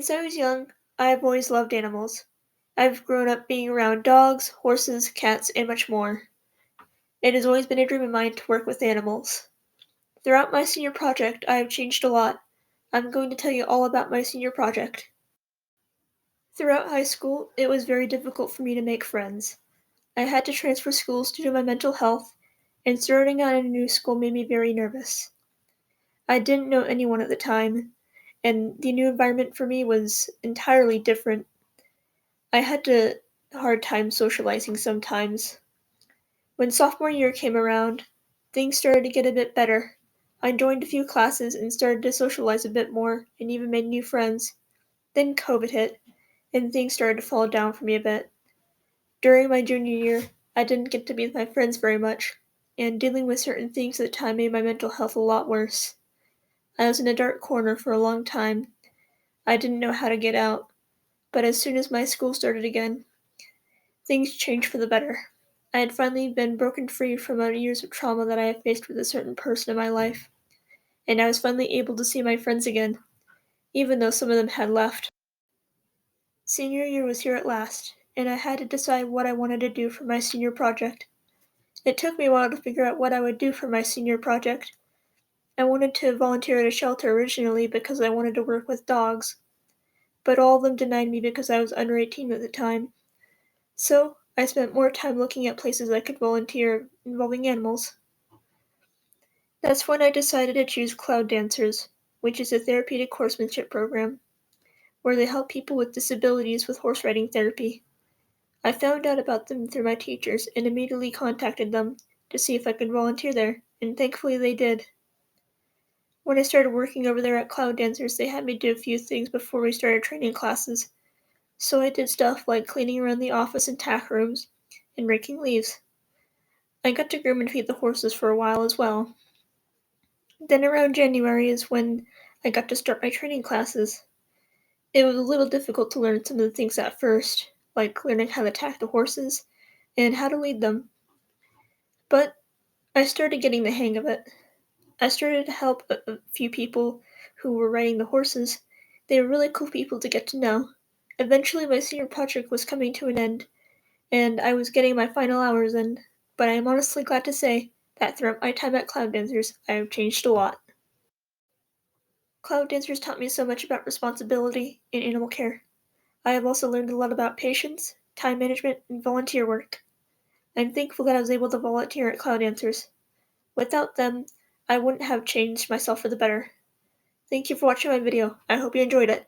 Since I was young, I have always loved animals. I've grown up being around dogs, horses, cats, and much more. It has always been a dream of mine to work with animals. Throughout my senior project, I have changed a lot. I'm going to tell you all about my senior project. Throughout high school, it was very difficult for me to make friends. I had to transfer schools due to my mental health, and starting out in a new school made me very nervous. I didn't know anyone at the time, and the new environment for me was entirely different. I had a hard time socializing sometimes. When sophomore year came around, things started to get a bit better. I joined a few classes and started to socialize a bit more and even made new friends. Then COVID hit, and things started to fall down for me a bit. During my junior year, I didn't get to be with my friends very much, and dealing with certain things at the time made my mental health a lot worse. I was in a dark corner for a long time. I didn't know how to get out, but as soon as my school started again, things changed for the better. I had finally been broken free from years of trauma that I had faced with a certain person in my life, and I was finally able to see my friends again, even though some of them had left. Senior year was here at last, and I had to decide what I wanted to do for my senior project. It took me a while to figure out what I would do for my senior project. I wanted to volunteer at a shelter originally because I wanted to work with dogs, but all of them denied me because I was under 18 at the time. So, I spent more time looking at places I could volunteer involving animals. That's when I decided to choose Cloud Dancers, which is a therapeutic horsemanship program, where they help people with disabilities with horse riding therapy. I found out about them through my teachers and immediately contacted them to see if I could volunteer there, and thankfully they did. When I started working over there at Cloud Dancers, they had me do a few things before we started training classes. So I did stuff like cleaning around the office and tack rooms and raking leaves. I got to groom and feed the horses for a while as well. Then around January is when I got to start my training classes. It was a little difficult to learn some of the things at first, like learning how to tack the horses and how to lead them. But I started getting the hang of it. I started to help a few people who were riding the horses. They were really cool people to get to know. Eventually, my senior project was coming to an end, and I was getting my final hours in, but I am honestly glad to say that throughout my time at Cloud Dancers, I have changed a lot. Cloud Dancers taught me so much about responsibility and animal care. I have also learned a lot about patience, time management, and volunteer work. I'm thankful that I was able to volunteer at Cloud Dancers. Without them, I wouldn't have changed myself for the better. Thank you for watching my video. I hope you enjoyed it.